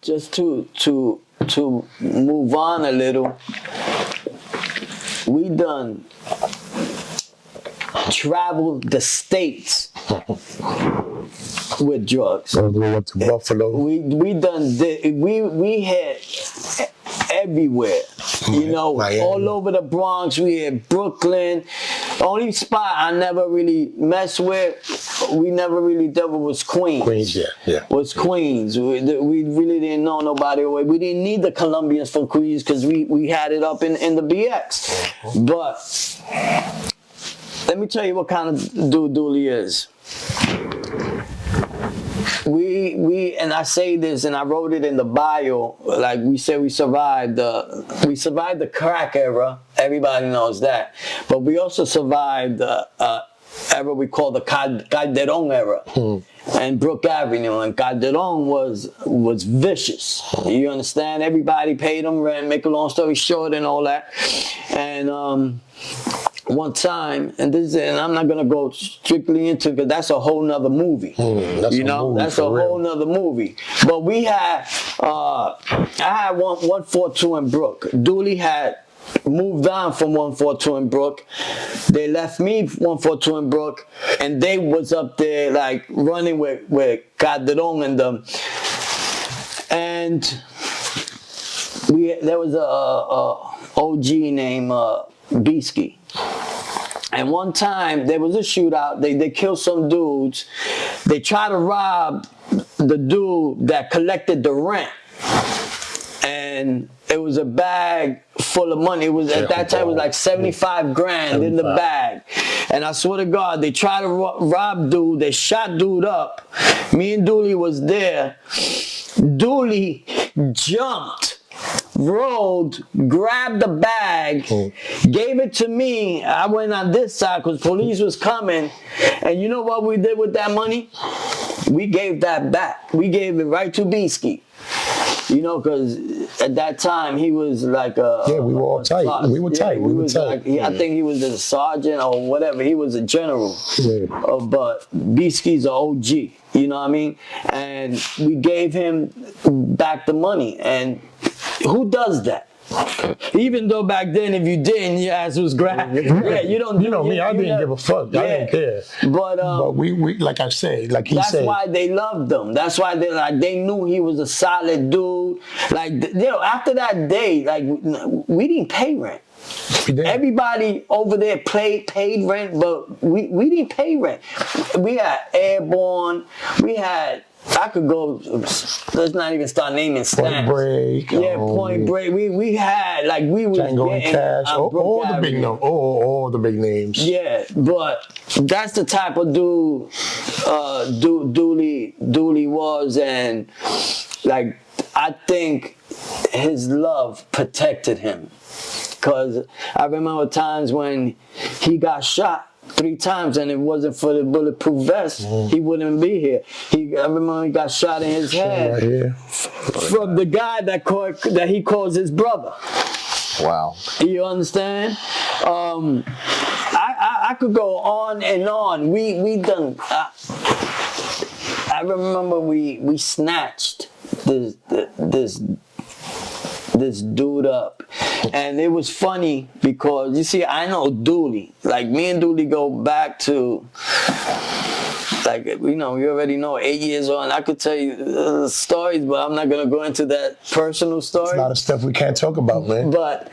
just to move on a little, we done traveled the states with drugs. We went to Buffalo. We had everywhere. You know, Miami. all over the Bronx. We had Brooklyn. The only spot I never really messed with, we never really dealt with was Queens. Queens, yeah. Was Queens. We really didn't know nobody. We didn't need the Colombians from Queens because we had it up in the BX. But let me tell you what kind of dude Dooley is. We and I say this and I wrote it in the bio, like we said, we survived the crack era. Everybody knows that, but we also survived the era we call the Calderon era. And Brook Avenue, and Calderon was vicious. You understand? Everybody paid them rent. Make a long story short, and all that. And one time, and I'm not gonna go strictly into, because that's a whole nother movie. That's a whole nother movie. But we had, I had 142 in Brook. Dooley had moved on from 142 in Brook. They left me 142 in Brook, and they was up there like running with Calderon and them. And there was a OG named Beasky. And one time there was a shootout. They killed some dudes. They tried to rob the dude that collected the rent, and it was a bag full of money. It was at that time it was like 75 grand in the bag. And I swear to God, they tried to rob dude. They shot dude up. Me and Dooley was there. Dooley jumped, rolled, grabbed the bag, gave it to me. I went on this side because police was coming. And you know what we did with that money? We gave that back. We gave it right to Beasky. You know, because at that time he was like a... Yeah, we were all tight. We were tight. We were tight. Like, I think he was a sergeant or whatever. He was a general. Yeah. But Beasky's an OG. You know what I mean? And we gave him back the money. And who does that? Even though back then, if you didn't, your ass was grabbed. Yeah, you don't. You know me, I didn't give a fuck. I didn't care. But we like I said, like he said. That's why they loved him. That's why they knew he was a solid dude. Like, you know, after that day, like we didn't pay rent. Everybody over there paid rent, but we didn't pay rent. We had Airborne. We had. I could go. Let's not even start naming stamps. Point Break. Yeah, Point Break. We had like we was Django and Cash. All the big names. All the big names. Yeah, but that's the type of dude Dooley was, and like I think his love protected him, because I remember times when he got shot 3 times, and it wasn't for the bulletproof vest, he wouldn't be here. I remember he got shot in his head from the guy that he calls his brother. Wow. You understand? I could go on and on. We done. I remember we snatched this dude up. And it was funny because, you see, I know Dooley. Like, me and Dooley go back to, like, you know, you already know, 8 years old. And I could tell you stories, but I'm not going to go into that personal story. There's a lot of stuff we can't talk about, man. But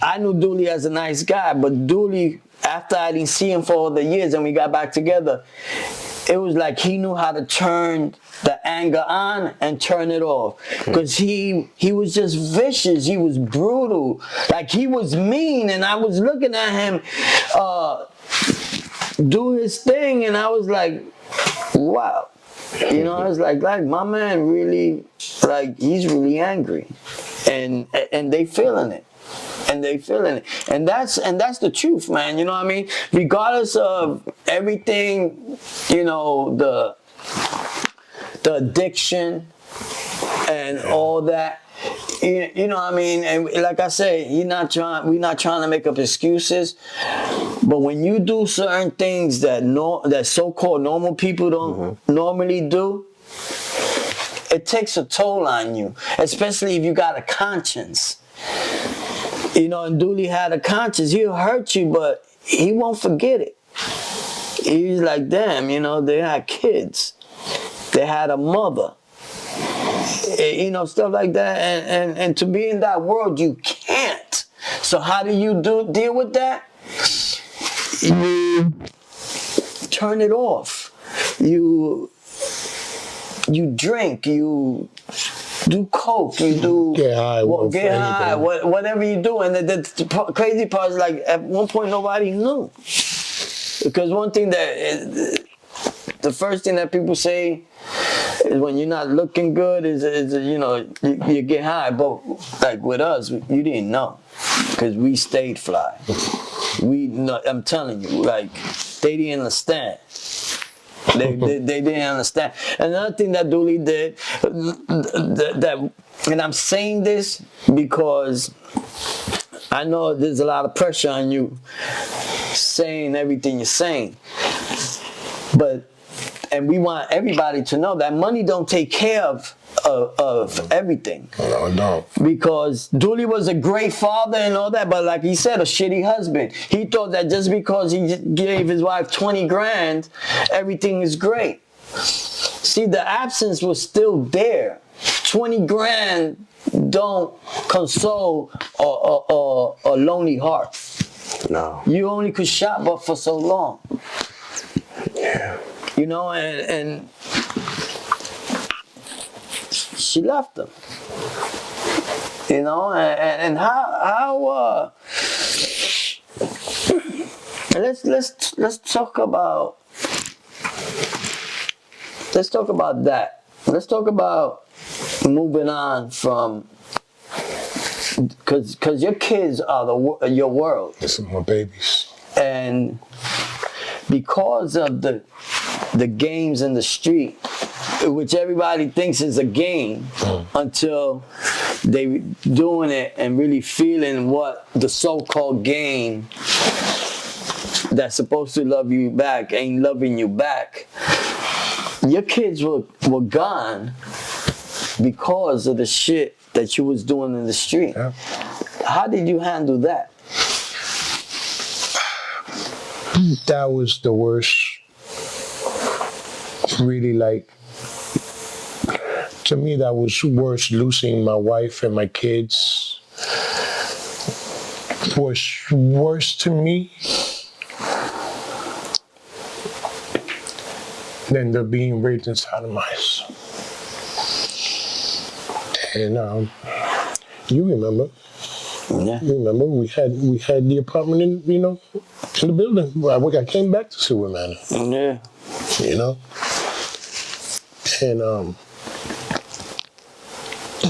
I knew Dooley as a nice guy, but Dooley, after I didn't see him for all the years and we got back together, it was like he knew how to turn the anger on and turn it off, because he was just vicious. He was brutal, like he was mean, and I was looking at him do his thing, and I was like, wow, you know, I was like my man really, like, he's really angry, and they feeling it. And they feeling it, and that's the truth, man. You know what I mean? Regardless of everything, you know, the addiction and all that, you know what I mean? And like I say, we're not trying to make up excuses, but when you do certain things that so-called normal people don't normally do, it takes a toll on you, especially if you got a conscience. You know, and Dooley had a conscience. He'll hurt you, but he won't forget it. He's like, damn, you know, they had kids. They had a mother. You know, stuff like that. And to be in that world, you can't. So how do you deal with that? You turn it off. You drink. You do coke. You do get high. Whatever you do. And the crazy part is, like, at one point nobody knew, because one thing that the first thing that people say is when you're not looking good is you know, you get high. But like with us, you didn't know, because we stayed fly. I'm telling you, like, they didn't understand. They didn't understand. Another thing that Dooley did, and I'm saying this because I know there's a lot of pressure on you saying everything you're saying, and we want everybody to know that money don't take care of everything. No, no. Because Dooley was a great father and all that, but like he said, a shitty husband. He thought that just because he gave his wife 20 grand, everything is great. See, the absence was still there. 20 grand don't console a lonely heart. No. You only could shop but for so long. Yeah. You know, and she left him. You know, and how let's talk about that. Let's talk about moving on from, because your kids are your world. This is my babies. And because of the games in the street, which everybody thinks is a game, until they doing it and really feeling what the so-called game that's supposed to love you back ain't loving you back. Your kids were gone because of the shit that you was doing in the street. Yeah. How did you handle that? That was the worst. Really, like, to me, that was worse. Losing my wife and my kids was worse to me than the being raped inside of my house. And you remember? Yeah. You remember we had the apartment in the building. I came back to Superman. Yeah. You know? And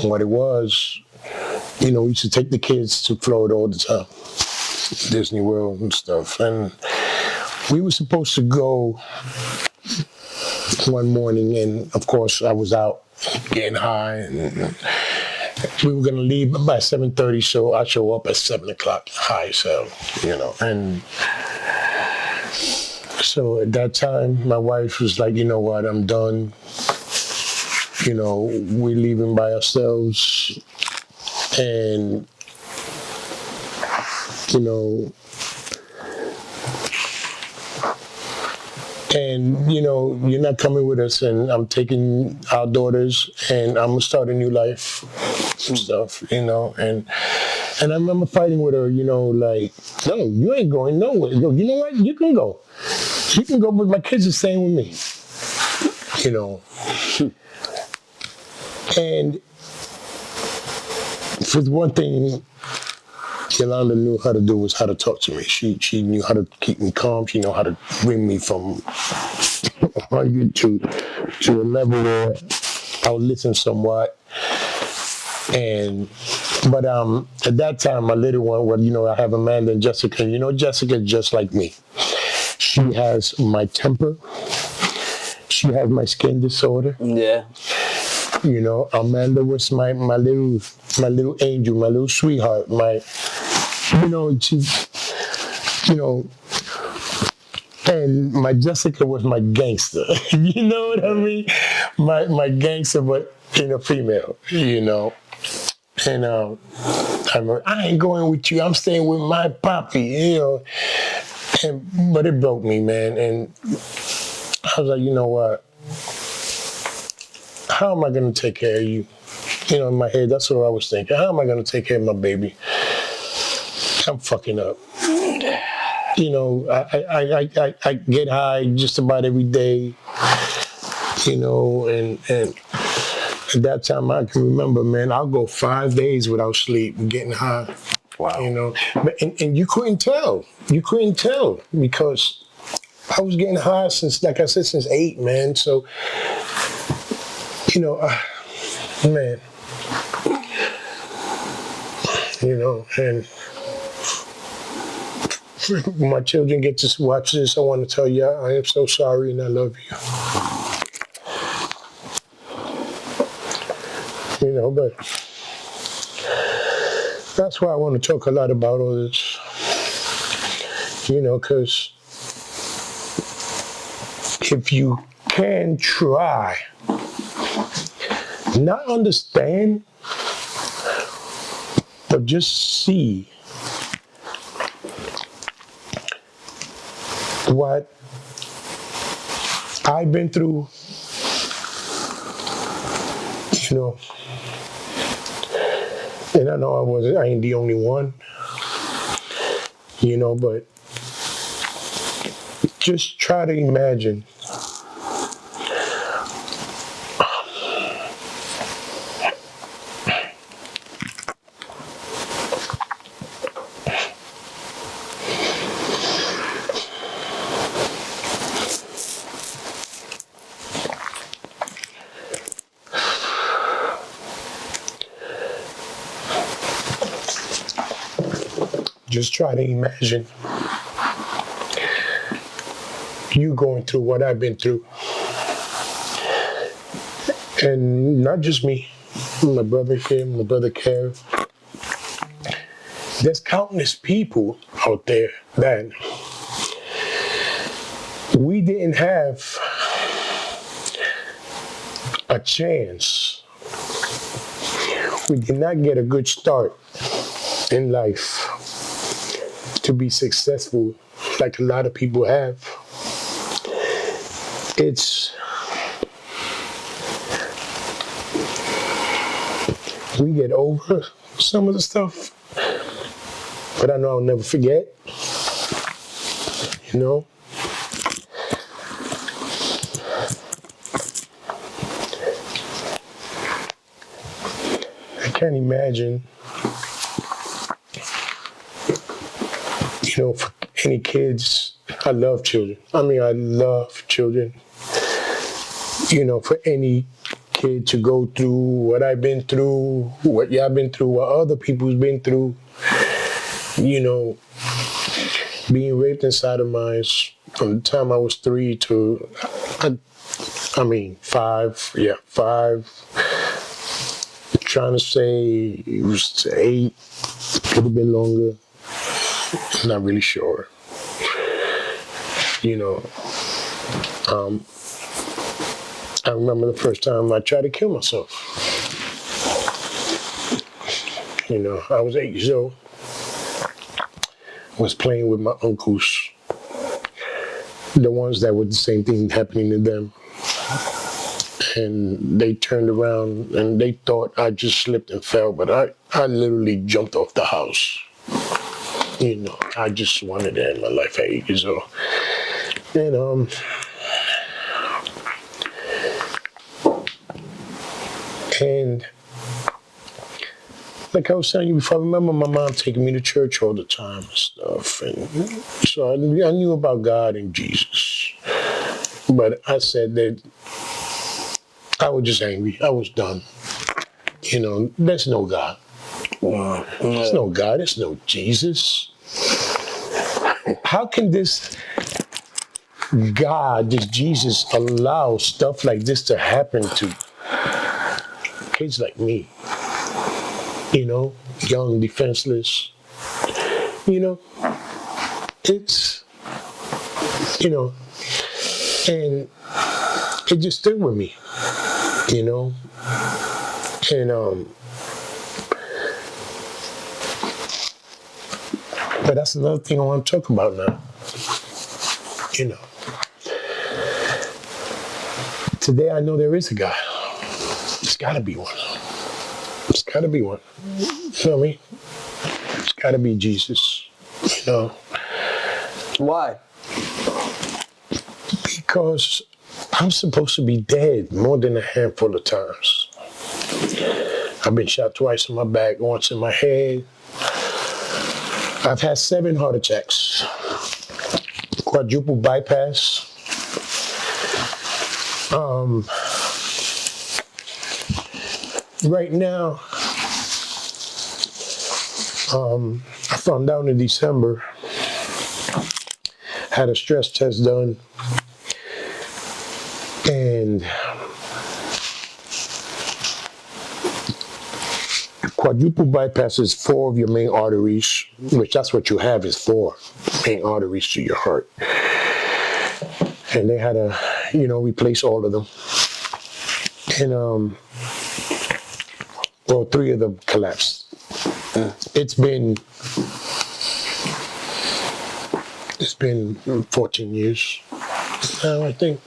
what it was, we used to take the kids to Florida all the time, Disney World and stuff. And we were supposed to go one morning, and of course I was out getting high, and we were gonna leave by 7:30, so I show up at 7 o'clock, high as hell, and so at that time my wife was like, you know what, I'm done. We're leaving by ourselves, and you're not coming with us, and I'm taking our daughters, and I'm gonna start a new life and stuff, and I remember fighting with her, like, no, you ain't going nowhere. You know what? You can go, but my kids are staying with me, And for one thing, Yolanda knew how to do was how to talk to me. She knew how to keep me calm. She knew how to bring me from 100 to a level where I'll listen somewhat. But at that time, my little one, I have Amanda and Jessica. Jessica's just like me. She has my temper. She has my skin disorder. Yeah. Amanda was my little angel, my little sweetheart, and my Jessica was my gangster. You know what I mean? my gangster, but in a female, you know. And I ain't going with you. I'm staying with my poppy, you know. But it broke me, man. And I was like, you know what? How am I going to take care of you? You know, in my head, that's what I was thinking. How am I going to take care of my baby? I'm fucking up. You know, I get high just about every day, you know, and at that time I can remember, man, I'll go 5 days without sleep and getting high. Wow. You know, and you couldn't tell. You couldn't tell because I was getting high since, like I said, since 8, man. So, you know, man, you know, and when my children get to watch this, I want to tell you I am so sorry and I love you. You know, but that's why I want to talk a lot about all this. You know, because if you can try, not understand, but just see what I've been through, you know, and I know I ain't the only one, you know, but just try to imagine you going through what I've been through. And not just me, my brother here, my brother Kev. There's countless people out there that we didn't have a chance. We did not get a good start in life to be successful like a lot of people have. We get over some of the stuff, but I know I'll never forget, you know. I can't imagine, you know, for any kids. I love children. I mean, I love children. You know, for any kid to go through what I've been through, what y'all been through, what other people's been through, you know, being raped inside of mine from the time I was 3 to, 5, trying to say it was 8, could have been longer, not really sure. You know, I remember the first time I tried to kill myself. You know, I was 8 years old. I was playing with my uncles, the ones that were the same thing happening to them. And they turned around and they thought I just slipped and fell, but I literally jumped off the house. You know, I just wanted to end my life at 8 years old. And like I was telling you before, I remember my mom taking me to church all the time and stuff. And so I knew about God and Jesus. But I said that I was just angry. I was done. You know, there's no God. There's no God. There's no Jesus. How can this God, this Jesus, allow stuff like this to happen to kids like me? You know, young, defenseless. You know, it's, you know, and it just stayed with me. you know, and but that's another thing I want to talk about now. You know, today I know there is a God. There's got to be one. There's got to be one. Feel me? It's got to be Jesus. You know. Why? Because I'm supposed to be dead more than a handful of times. I've been shot twice in my back, once in my head. I've had 7 heart attacks, quadruple bypass. Right now, I found out in December, had a stress test done, and quadruple bypass is 4 of your main arteries, which that's what you have is 4 main arteries to your heart. And they had to, replace all of them. And, well, 3 of them collapsed. It's been 14 years now, I think,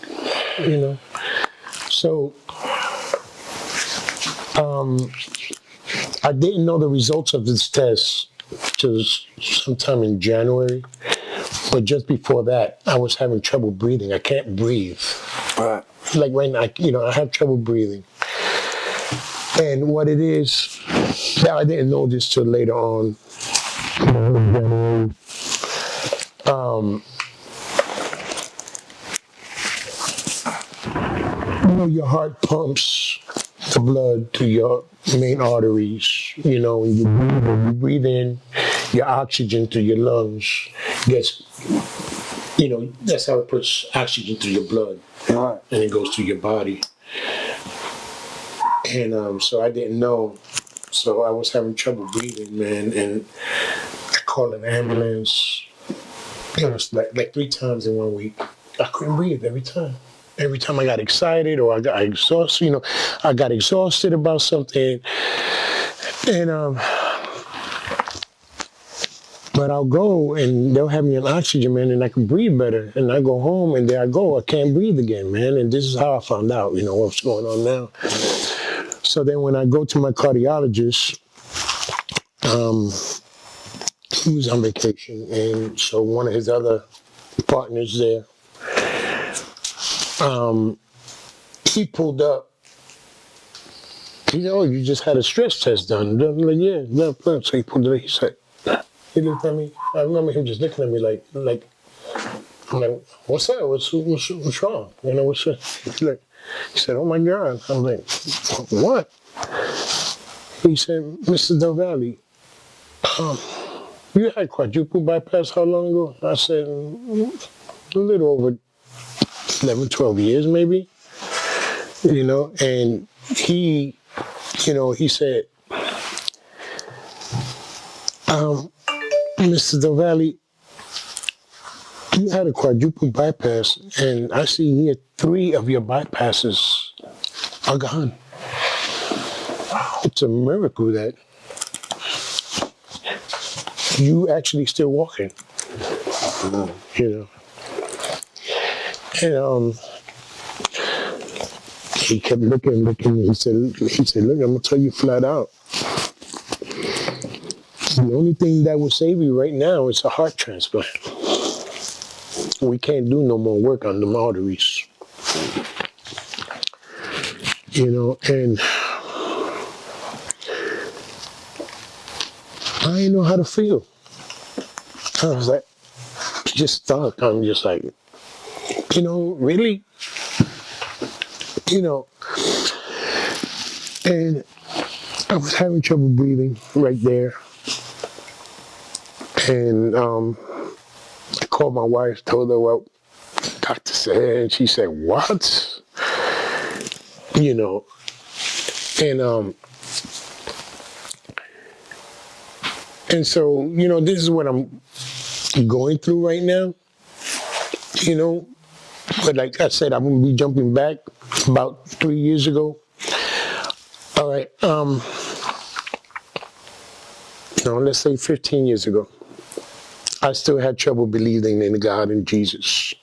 So, I didn't know the results of this test till sometime in January, but just before that, I was having trouble breathing. I can't breathe. Right. Like right now, I have trouble breathing. And what it is, now I didn't know this till later on. Your heart pumps the blood to your main arteries, when you breathe in, your oxygen to your lungs gets, that's how it puts oxygen to your blood. Right. And it goes to your body. And so I didn't know. So I was having trouble breathing, man, and I called an ambulance. It was like 3 times in 1 week. I couldn't breathe every time. Every time I got excited or I got exhausted, I got exhausted about something. And but I'll go and they'll have me on oxygen, man, and I can breathe better. And I go home and there I go, I can't breathe again, man. And this is how I found out, what's going on now. So then when I go to my cardiologist, he was on vacation, and so one of his other partners there, he pulled up. He said, "Oh, you just had a stress test done." I'm like, "Yeah, no." So he pulled it up. He said, he looked at me. I remember him just looking at me like, I'm like, "What's that? What's wrong? What's that?" He said, "Oh my God." I'm like, "What?" He said, "Mr. Del Valle, you had quadruple bypass how long ago?" I said, "A little over 11, 12 years maybe." And he, he said, "Mr. Del Valle, you had a quadruple bypass, and I see here 3 of your bypasses are gone. It's a miracle that you actually still walking." And he kept looking. He said, "Look, I'm gonna tell you flat out. The only thing that will save you right now is a heart transplant. We can't do no more work on the arteries." And I didn't know how to feel. I was like, just stuck. I'm just like, really? And I was having trouble breathing right there. And I called my wife, told her what the doctor said, and she said, "What?" And so, this is what I'm going through right now, But like I said, I'm going to be jumping back about 3 years ago. All right. No, let's say 15 years ago, I still had trouble believing in God and Jesus.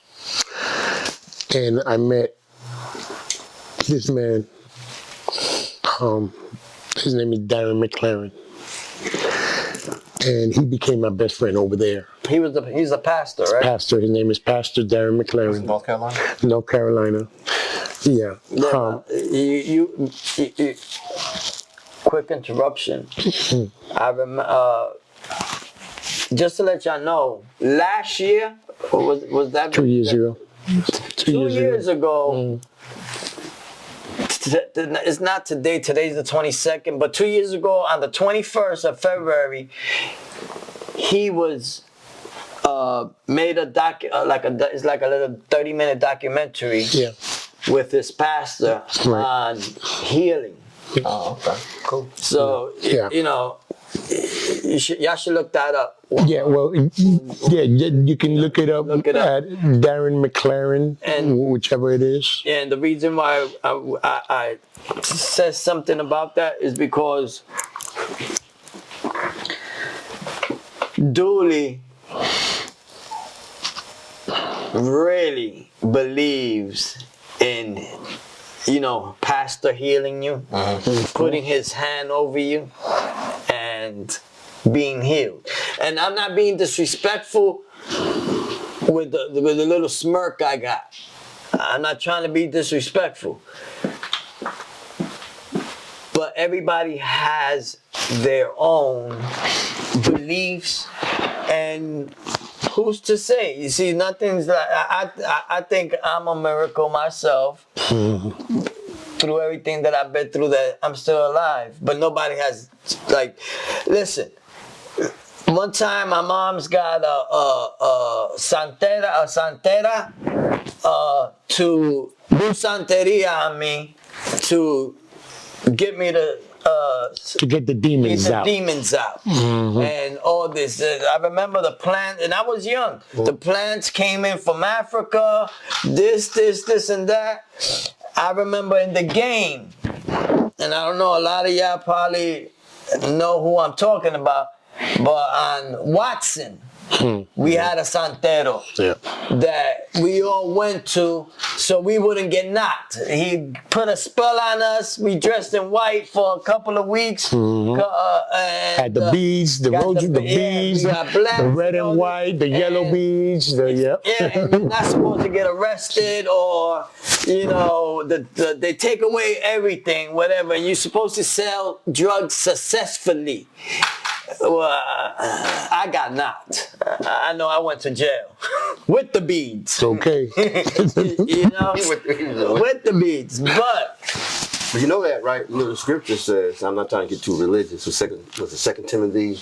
And I met this man. His name is Darren McLaren. And he became my best friend over there. He's a pastor, right? Pastor. His name is Pastor Darren McLaren. North Carolina? North Carolina. Yeah. You quick interruption. I remember, just to let y'all know, last year, was that 2 years ago. 2 years ago. It's not today. Today's the 22nd, but 2 years ago, on the 21st of February, he was made a it's like a little 30-minute documentary. Yeah. With his pastor on healing. Oh, okay. Cool. So, Yeah. you know, y'all should look that up. Yeah, well, yeah, you can look it up, Look it up. at Darren McLaren, And- whichever it is. And the reason why I said something about that is because Dooley really believes in, you know, pastor healing you, putting his hand over you, and being healed. And I'm not being disrespectful with the little smirk I got. I'm not trying to be disrespectful. But everybody has their own beliefs, and who's to say? You see, nothing's like, I think I'm a miracle myself. Through everything that I've been through, that I'm still alive. But nobody has, like, listen. One time my mom's got a santera to do santeria on me to get me to get the demons out. Demons out. And all this. I remember the plant, and I was young. The plants came in from Africa, this, and that. I remember in the game, and I don't know, a lot of y'all probably know who I'm talking about, but on Watson, we had a santero that we all went to so we wouldn't get knocked. He put a spell on us. We dressed in white for a couple of weeks. And, Had the beads, the beads, the red and white, the yellow beads. Yeah, and you're not supposed to get arrested, or, you know, they take away everything, whatever. And you're supposed to sell drugs successfully. Well, I got knocked. I know I went to jail with the beads. Okay. You know, with the beads. But you know that, right? You know, the scripture says, I'm not trying to get too religious, so 2 Timothy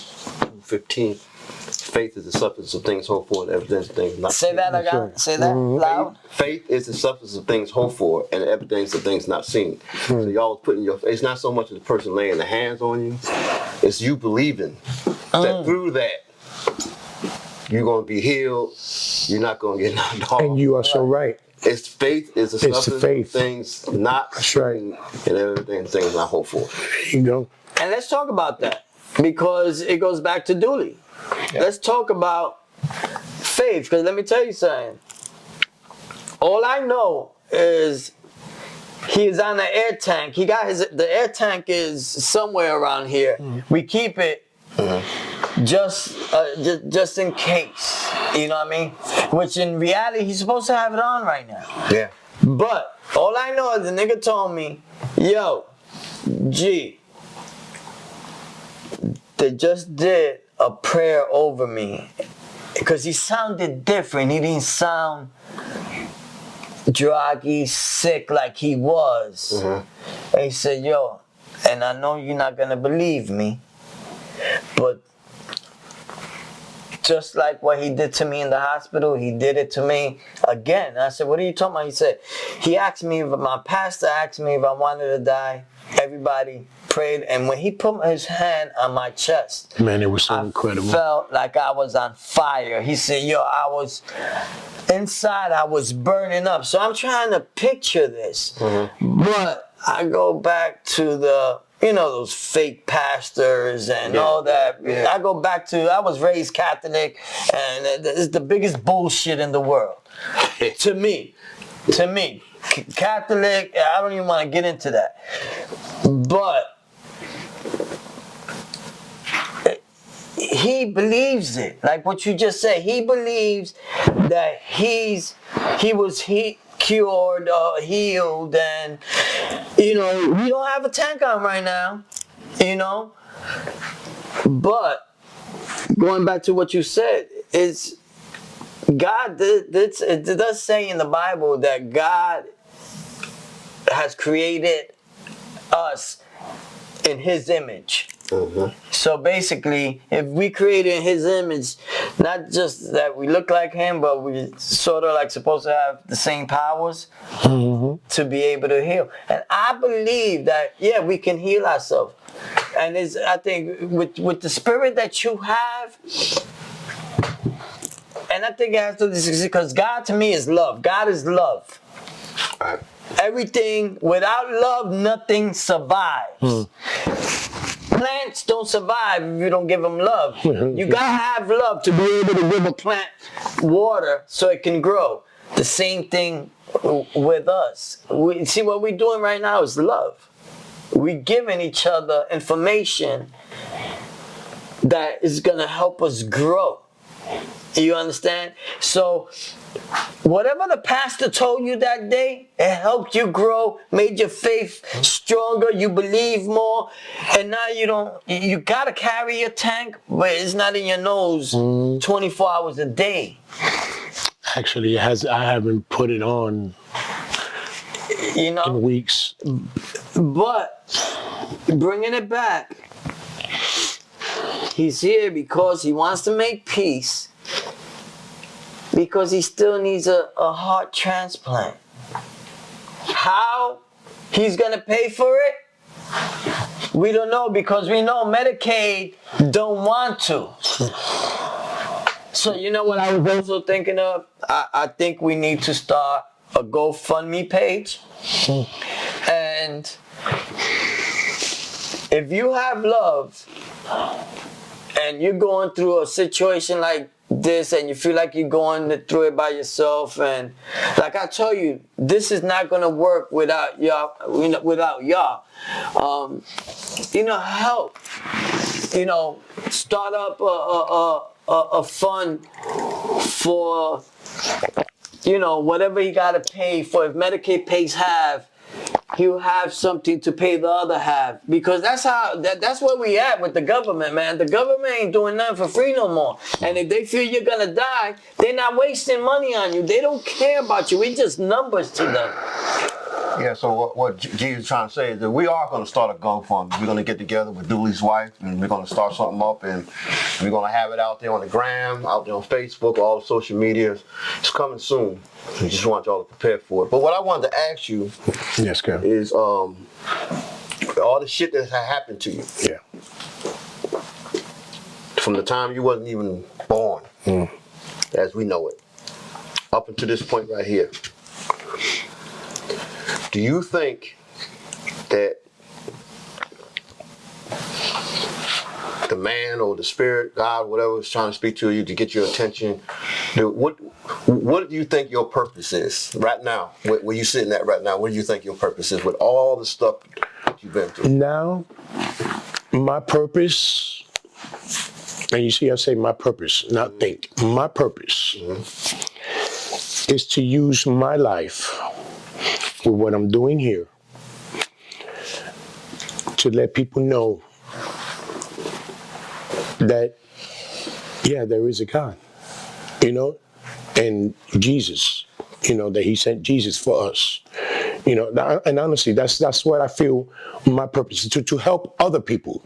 15, faith is the substance of things hoped for and the evidence of things not say seen. that again. Say that loud. Faith is the substance of things hoped for and the evidence of things not seen. So y'all putting your, it's not so much the person laying the hands on you, it's you believing that through that you're going to be healed, you're not going to get knocked off. And you are so right. It's faith is the substance faith. of things not seen and everything things not hoped for. You know. And let's talk about that, because it goes back to Dooley. Yeah. Let's talk about faith, because let me tell you something. All I know is he's on the air tank. He got the air tank is somewhere around here. We keep it just in case. You know what I mean? Which in reality, he's supposed to have it on right now. Yeah. But all I know is the nigga told me, yo, G, they just did a prayer over me, because he sounded different. He didn't sound druggy, sick like he was. And he said, yo, and I know you're not gonna believe me, but just like what he did to me in the hospital, he did it to me again. I said, what are you talking about? He said, my pastor asked me if I wanted to die. Everybody prayed, and when he put his hand on my chest, man, it was so incredible. I felt like I was on fire. He said, yo, I was inside, I was burning up. So I'm trying to picture this. But I go back to you know, those fake pastors and Yeah. all that. Yeah. I go back to, I was raised Catholic, and it's the biggest bullshit in the world. To me. Catholic, I don't even want to get into that. But he believes it. Like what you just said, he believes that he was cured or healed, and you know, we don't have a tank on right now, you know. But going back to what you said, is God it does say in the Bible that God has created us in his image. So basically, if we created in his image, not just that we look like him, but we sort of like supposed to have the same powers to be able to heal. And I believe that, yeah, we can heal ourselves. And it's, I think with the spirit that you have, and I think it has to do because God to me is love. God is love. Right. Everything, without love, nothing survives. Plants don't survive if you don't give them love. You gotta have love to be able to give a plant water so it can grow. The same thing with us. See what we're doing right now is love. We're giving each other information that is gonna help us grow. You understand? So whatever the pastor told you that day, it helped you grow, made your faith stronger, you believe more, and now you gotta carry your tank, but it's not in your nose 24 hours a day. Actually, I haven't put it on You know? in weeks. But bringing it back, he's here because he wants to make peace, because he still needs a heart transplant. How he's gonna pay for it, we don't know, because we know Medicaid don't want to. So you know what I was also thinking of? I think we need to start a GoFundMe page. And if you have love and you're going through a situation like this and you feel like you're going through it by yourself, and like I tell you, this is not going to work without y'all. Help. Start up a fund for whatever you got to pay for. If Medicaid pays half, he'll have something to pay the other half, because that's where we at with the government, man. The government ain't doing nothing for free no more. And if they feel you're gonna die, they're not wasting money on you. They don't care about you. It's just numbers to them. Yeah, so what Jesus is trying to say is that we are going to start a GoFundMe. We're going to get together with Dooley's wife, and we're going to start something up, and we're going to have it out there on the gram, out there on Facebook, all the social medias. It's coming soon. I just want y'all to prepare for it. But what I wanted to ask you is all the shit that has happened to you. Yeah. From the time you wasn't even born, as we know it, up until this point right here. Do you think that the man or the spirit, God, whatever is trying to speak to you to get your attention, what do you think your purpose is right now? Where you sitting at right now? What do you think your purpose is with all the stuff that you've been through? Now, my purpose, and you see I say my purpose, not think. My purpose is to use my life with what I'm doing here to let people know that, yeah, there is a God, and Jesus, that he sent Jesus for us, and honestly, that's what I feel my purpose is, to help other people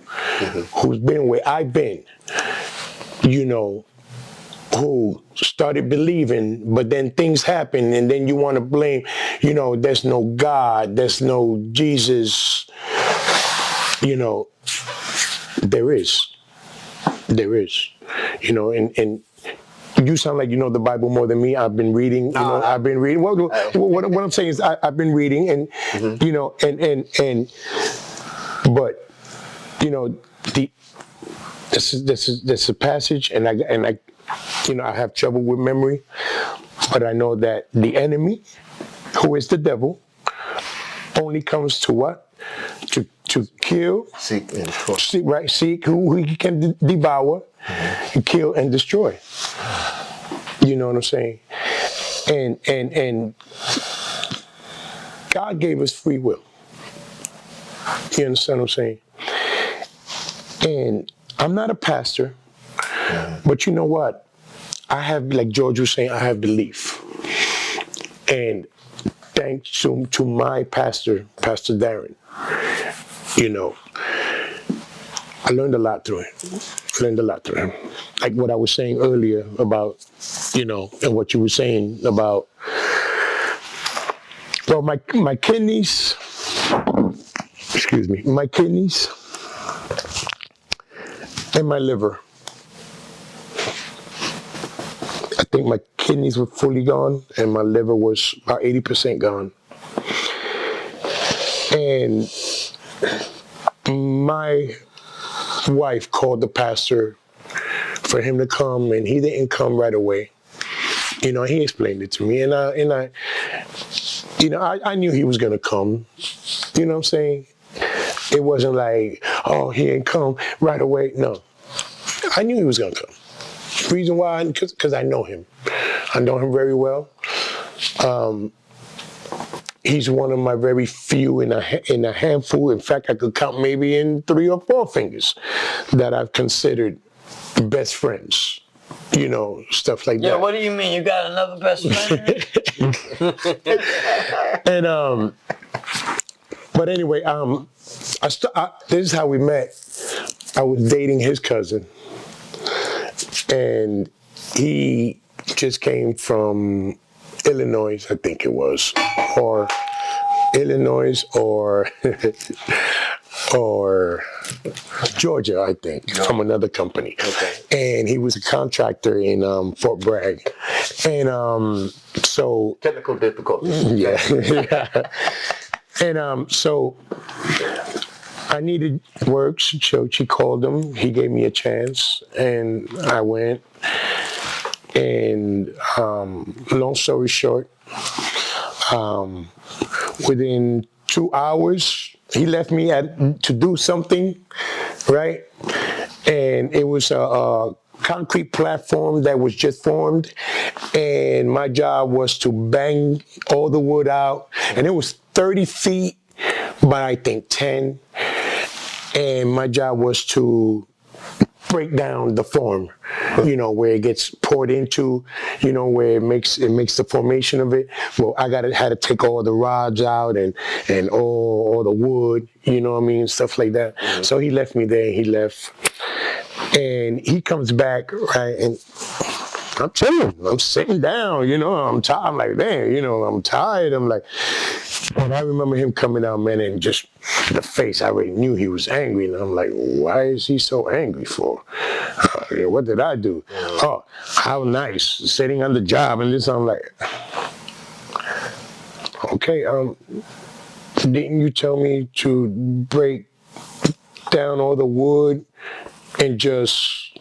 who's been where I've been, who started believing, but then things happen, and then you want to blame, there's no God, there's no Jesus. There is, and you sound like you know the Bible more than me. I've been reading, I've been reading. Well, what I'm saying is I've been reading, and, but you know, this is a passage, and I, you know, I have trouble with memory, but I know that the enemy, who is the devil, only comes to what? To kill, Seek and destroy. seek who he can devour, kill and destroy. You know what I'm saying? And God gave us free will. You understand what I'm saying? And I'm not a pastor, but you know what? I have, like George was saying, I have belief. And thanks to my pastor, Pastor Darren, you know, I learned a lot through him. Like what I was saying earlier about, you know, and what you were saying about, well, my kidneys, excuse me, my kidneys and my liver. I think my kidneys were fully gone and my liver was about 80% gone. And my wife called the pastor for him to come, and he didn't come right away. You know, he explained it to me, and I you know, I knew he was gonna come. You know what I'm saying? It wasn't like, oh, he ain't come right away. No, I knew he was gonna come. Reason why? Because I know him. I know him very well. He's one of my very few in a handful. In fact, I could count maybe in 3 or 4 fingers that I've considered best friends. You know, stuff like that. Yeah, what do you mean? You got another best friend? And but anyway, this is how we met. I was dating his cousin, and he just came from Illinois, I think it was, or Illinois, or or Georgia, I think, from another company. Okay. And he was a contractor in Fort Bragg, and so Technical difficulties. yeah. And so I needed work, so she called him. He gave me a chance, and I went. And long story short, within 2 hours, he left me to do something, right? And it was a concrete platform that was just formed, and my job was to bang all the wood out, and it was 30 feet by I think 10, and my job was to break down the form, you know, where it gets poured into, you know, where it makes the formation of it. Well, I had to take all the rods out and all the wood, you know what I mean, stuff like that. Mm-hmm. So he left me there. He left, and he comes back, right, and I'm chilling. I'm sitting down, you know. I'm tired. I'm like, damn, you know, I'm tired. I'm like, and I remember him coming out, man, and just the face. I already knew he was angry, and I'm like, why is he so angry for? What did I do? Oh, how nice, sitting on the job, and this. I'm like, okay, didn't you tell me to break down all the wood and just,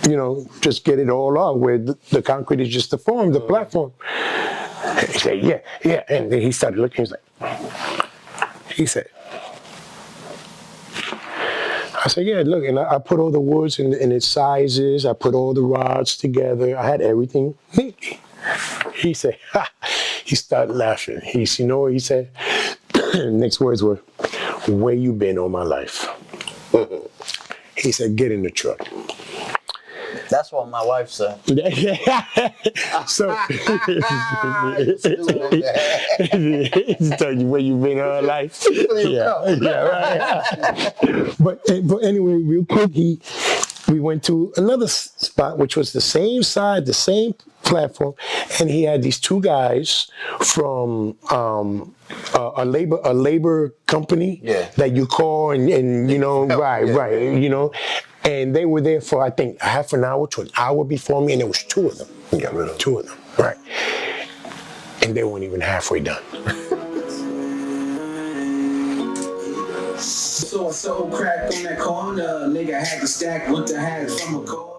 you know, just get it all off where the concrete is just to form the platform? And he said, yeah. And then he started looking, he said, I said, yeah, look, and I put all the woods in its sizes, I put all the rods together, I had everything neatly. He said, ha! He started laughing. You know what he said? Next words were, where you been all my life? He said, get in the truck. That's what my wife said. So, he's telling you where you been all life. Yeah, right. But anyway, real quick, we went to another spot, which was the same side, the same platform, and he had these 2 guys from a labor company that you call and you know, right, you know. And they were there for, I think, half an hour to an hour before me, and there was 2 of them. Yeah, really, 2 of them, right. And they weren't even halfway done. So I sold crack on that corner. Nigga had to stack with the hat from a corner.